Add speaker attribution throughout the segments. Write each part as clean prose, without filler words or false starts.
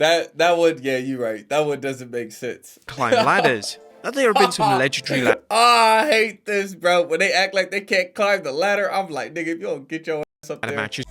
Speaker 1: That one, yeah, you're right. That one doesn't make sense.
Speaker 2: Climb ladders. There have been some legendary ladders.
Speaker 1: I hate this, bro. When they act like they can't climb the ladder, I'm like, nigga, if you don't get your ass up there.
Speaker 2: Matches.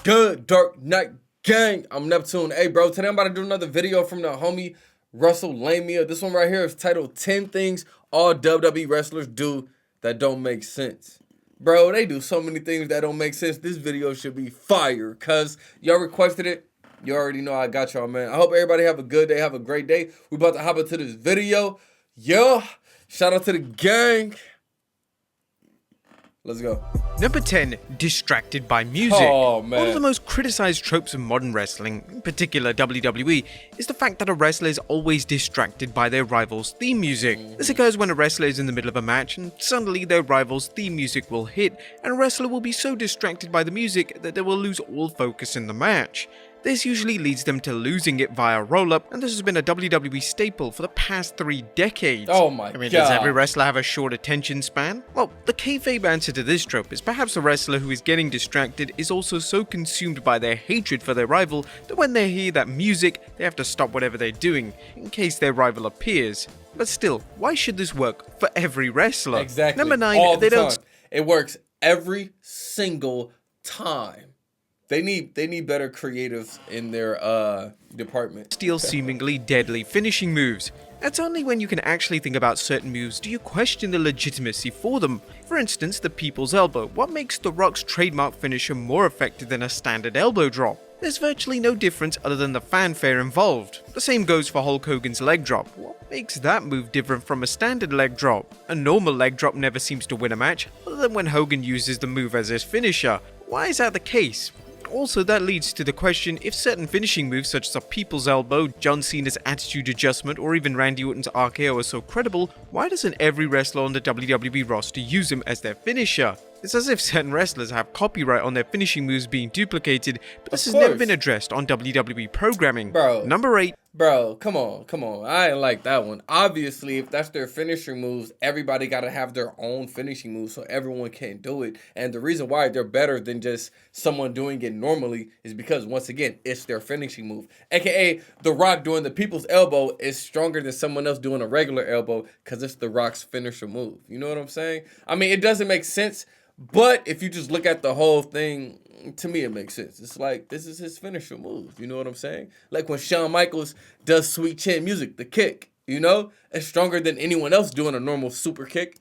Speaker 1: Good Dark Knight gang, I'm Neptune. Hey bro, today I'm about to do another video from the homie Russell Lamia. This one right here is titled 10 Things All WWE Wrestlers Do That Don't Make Sense. Bro, they do so many things that don't make sense. This video should be fire, cuz y'all requested it. You already know I got y'all, man. I hope everybody have a good day, have a great day. We about to hop into this video. Yo, shout out to the gang. Let's go.
Speaker 2: Number 10, distracted by music.
Speaker 1: Oh, man.
Speaker 2: One of the most criticized tropes of modern wrestling, in particular WWE, is the fact that a wrestler is always distracted by their rival's theme music. This occurs when a wrestler is in the middle of a match and suddenly their rival's theme music will hit, and a wrestler will be so distracted by the music that they will lose all focus in the match. This usually leads them to losing it via roll-up, and this has been a WWE staple for the past 3 decades.
Speaker 1: Oh my god.
Speaker 2: Does every wrestler have a short attention span? Well, the kayfabe answer to this trope is perhaps the wrestler who is getting distracted is also so consumed by their hatred for their rival that when they hear that music, they have to stop whatever they're doing, in case their rival appears. But still, why should this work for every wrestler?
Speaker 1: Exactly.
Speaker 2: Number 9,
Speaker 1: all
Speaker 2: they
Speaker 1: the
Speaker 2: don't...
Speaker 1: time. It works every single time. They need better creatives in their department.
Speaker 2: Steal seemingly deadly finishing moves. It's only when you can actually think about certain moves do you question the legitimacy for them. For instance, the People's Elbow. What makes The Rock's trademark finisher more effective than a standard elbow drop? There's virtually no difference other than the fanfare involved. The same goes for Hulk Hogan's leg drop. What makes that move different from a standard leg drop? A normal leg drop never seems to win a match, other than when Hogan uses the move as his finisher. Why is that the case? Also, that leads to the question, if certain finishing moves such as a People's Elbow, John Cena's Attitude Adjustment, or even Randy Orton's RKO are so credible, why doesn't every wrestler on the WWE roster use them as their finisher? It's as if certain wrestlers have copyright on their finishing moves being duplicated, but this has never been addressed on WWE programming.
Speaker 1: Bro.
Speaker 2: Number 8.
Speaker 1: Bro, come on. I ain't like that one. Obviously, if that's their finishing moves, everybody got to have their own finishing moves so everyone can do it. And the reason why they're better than just someone doing it normally is because, once again, it's their finishing move. AKA, The Rock doing the People's Elbow is stronger than someone else doing a regular elbow because it's The Rock's finisher move. You know what I'm saying? I mean, it doesn't make sense, but if you just look at the whole thing, to me, it makes sense. It's like, this is his finisher move. You know what I'm saying? Like when Shawn Michaels does Sweet Chin Music, the kick, you know? It's stronger than anyone else doing a normal super kick.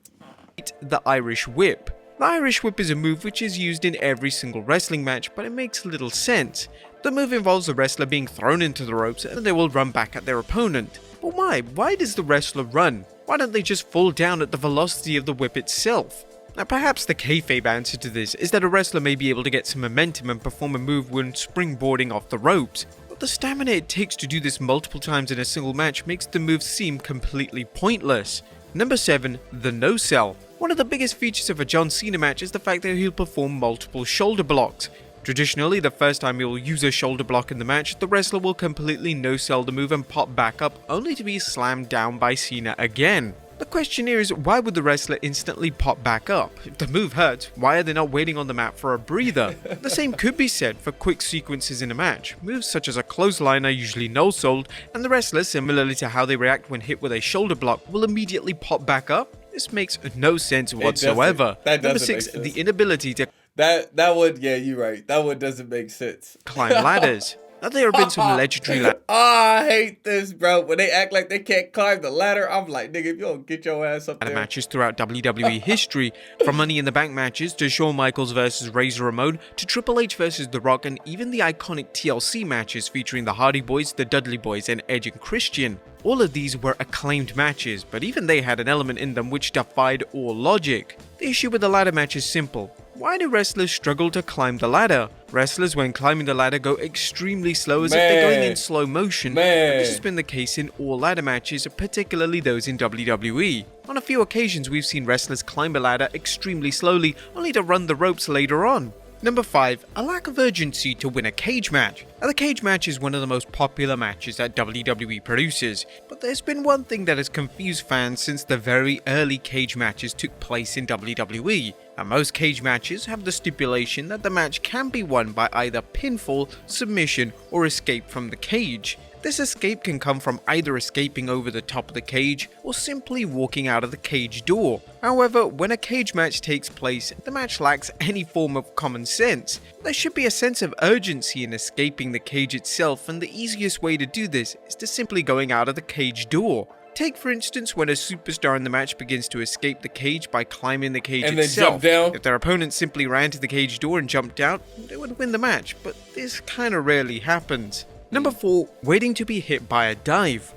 Speaker 2: The Irish Whip. The Irish Whip is a move which is used in every single wrestling match, but it makes little sense. The move involves the wrestler being thrown into the ropes and they will run back at their opponent. But why? Why does the wrestler run? Why don't they just fall down at the velocity of the whip itself? Now perhaps the kayfabe answer to this is that a wrestler may be able to get some momentum and perform a move when springboarding off the ropes, but the stamina it takes to do this multiple times in a single match makes the move seem completely pointless. Number 7, the no-sell. One of the biggest features of a John Cena match is the fact that he'll perform multiple shoulder blocks. Traditionally, the first time he'll use a shoulder block in the match, the wrestler will completely no-sell the move and pop back up, only to be slammed down by Cena again. The question here is, why would the wrestler instantly pop back up? If the move hurts, why are they not waiting on the mat for a breather? The same could be said for quick sequences in a match. Moves such as a clothesline are usually no-sold, and the wrestler, similarly to how they react when hit with a shoulder block, will immediately pop back up. This makes no sense whatsoever.
Speaker 1: Number
Speaker 2: 6, the inability to...
Speaker 1: That one, yeah, you're right. That one doesn't make sense.
Speaker 2: Climb ladders. There have been some legendary ladders.
Speaker 1: I hate this, bro. When they act like they can't climb the ladder, I'm like, nigga, if you don't get your ass up there.
Speaker 2: Matches throughout WWE history, from Money in the Bank matches to Shawn Michaels versus Razor Ramon to Triple H versus The Rock, and even the iconic TLC matches featuring the Hardy Boys, the Dudley Boys, and Edge and Christian. All of these were acclaimed matches, but even they had an element in them which defied all logic. The issue with the ladder match is simple. Why do wrestlers struggle to climb the ladder? Wrestlers when climbing the ladder go extremely slow as if they're going in slow motion. This has been the case in all ladder matches, particularly those in WWE. On a few occasions we've seen wrestlers climb a ladder extremely slowly, only to run the ropes later on. Number 5. A lack of urgency to win a cage match. Now, the cage match is one of the most popular matches that WWE produces, but there's been one thing that has confused fans since the very early cage matches took place in WWE. Now, most cage matches have the stipulation that the match can be won by either pinfall, submission, or escape from the cage. This escape can come from either escaping over the top of the cage or simply walking out of the cage door. However, when a cage match takes place, the match lacks any form of common sense. There should be a sense of urgency in escaping the cage itself, and the easiest way to do this is to simply going out of the cage door. Take for instance when a superstar in the match begins to escape the cage by climbing the cage
Speaker 1: and
Speaker 2: itself.
Speaker 1: Then jump down.
Speaker 2: If their opponent simply ran to the cage door and jumped out, they would win the match, but this kinda rarely happens. Number 4. Waiting to be hit by a dive.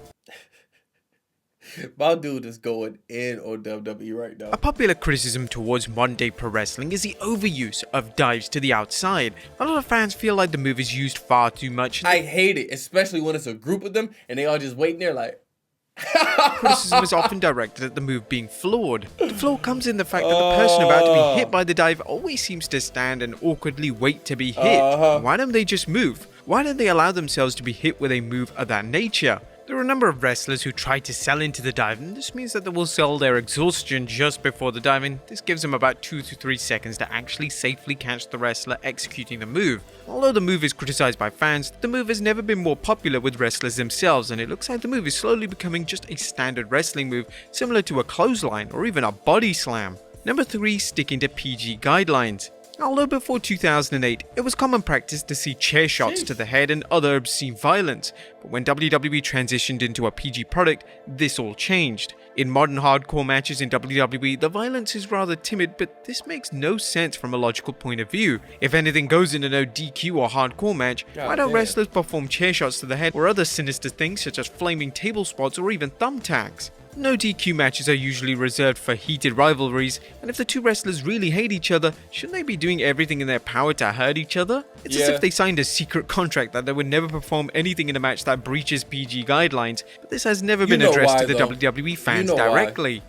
Speaker 1: My dude is going in on WWE right now.
Speaker 2: A popular criticism towards modern day pro wrestling is the overuse of dives to the outside. A lot of fans feel like the move is used far too much.
Speaker 1: I hate it, especially when it's a group of them and they all just waiting there like...
Speaker 2: Criticism is often directed at the move being flawed. The flaw comes in the fact that the person about to be hit by the dive always seems to stand and awkwardly wait to be hit. Why don't they just move? Why don't they allow themselves to be hit with a move of that nature? There are a number of wrestlers who try to sell into the dive, and this means that they will sell their exhaustion just before the dive, and this gives them about 2 to 3 seconds to actually safely catch the wrestler executing the move. Although the move is criticized by fans, the move has never been more popular with wrestlers themselves, and it looks like the move is slowly becoming just a standard wrestling move, similar to a clothesline or even a body slam. Number 3. Sticking to PG guidelines. Although before 2008, it was common practice to see chair shots to the head and other obscene violence, but when WWE transitioned into a PG product, this all changed. In modern hardcore matches in WWE, the violence is rather timid, but this makes no sense from a logical point of view. If anything goes in a no DQ or hardcore match, why don't wrestlers perform chair shots to the head or other sinister things such as flaming table spots or even thumbtacks? No DQ matches are usually reserved for heated rivalries, and if the two wrestlers really hate each other, shouldn't they be doing everything in their power to hurt each other? It's as if they signed a secret contract that they would never perform anything in a match that breaches PG guidelines, but this has never been addressed to the WWE fans directly.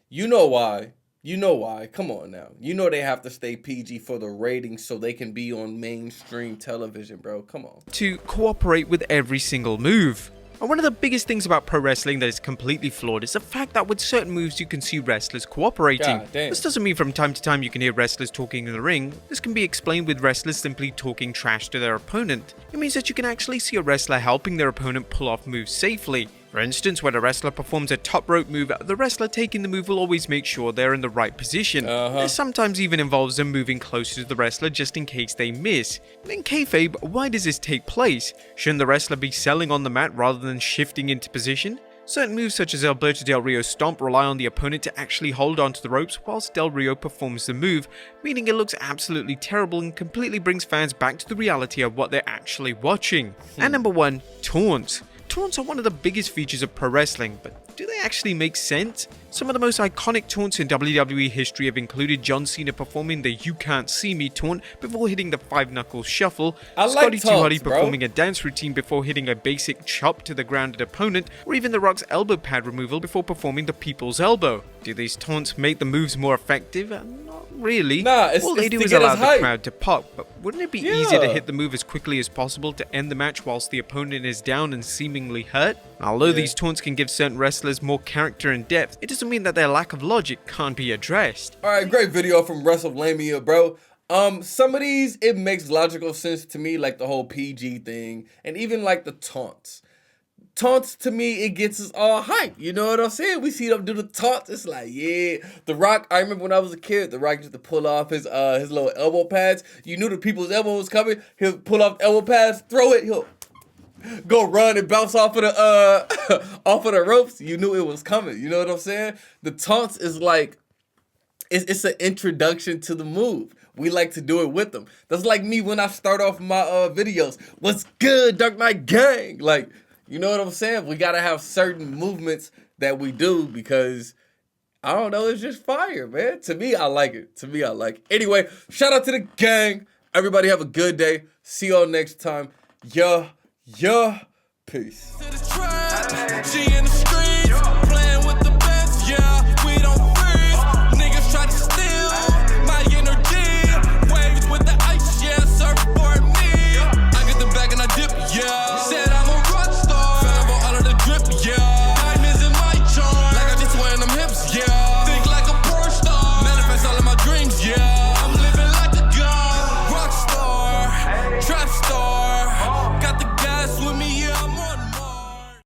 Speaker 1: You know why? You know why? Come on now. You know they have to stay PG for the ratings so they can be on mainstream television, bro. Come on.
Speaker 2: To cooperate with every single move. And one of the biggest things about pro wrestling that is completely flawed is the fact that with certain moves you can see wrestlers cooperating. This doesn't mean from time to time you can hear wrestlers talking in the ring. This can be explained with wrestlers simply talking trash to their opponent. It means that you can actually see a wrestler helping their opponent pull off moves safely. For instance, when a wrestler performs a top rope move, the wrestler taking the move will always make sure they're in the right position. This sometimes even involves them moving closer to the wrestler just in case they miss. In kayfabe, why does this take place? Shouldn't the wrestler be selling on the mat rather than shifting into position? Certain moves such as Alberto Del Rio's stomp rely on the opponent to actually hold onto the ropes whilst Del Rio performs the move, meaning it looks absolutely terrible and completely brings fans back to the reality of what they're actually watching. And number 1, taunts. Taunts are one of the biggest features of pro wrestling, but do they actually make sense? Some of the most iconic taunts in WWE history have included John Cena performing the "You Can't See Me" taunt before hitting the 5-knuckle shuffle, Scotty 2 Hotty performing a dance routine before hitting a basic chop to the grounded opponent, or even The Rock's elbow pad removal before performing the People's Elbow. Do these taunts make the moves more effective? Not really. All they do is allow the crowd to pop, but wouldn't it be easier to hit the move as quickly as possible to end the match whilst the opponent is down and seemingly hurt? Although these taunts can give certain wrestlers more character and depth, it doesn't mean that their lack of logic can't be addressed.
Speaker 1: Alright, great video from WrestleMania, bro. Some of these, it makes logical sense to me, like the whole PG thing, and even like the taunts. Taunts, to me, it gets us all hyped. You know what I'm saying? We see them do the taunts. It's like, yeah. The Rock, I remember when I was a kid, The Rock used to pull off his little elbow pads. You knew the people's elbow was coming. He'll pull off the elbow pads, throw it. He'll go run and bounce off of the off of the ropes. You knew it was coming. You know what I'm saying? The taunts is like, it's an introduction to the move. We like to do it with them. That's like me when I start off my videos. What's good, Dark Knight Gang? Like, you know what I'm saying? We gotta have certain movements that we do because I don't know. It's just fire, man. To me, I like it. To me, I like it. Anyway, shout out to the gang. Everybody have a good day. See y'all next time. Yeah. Peace.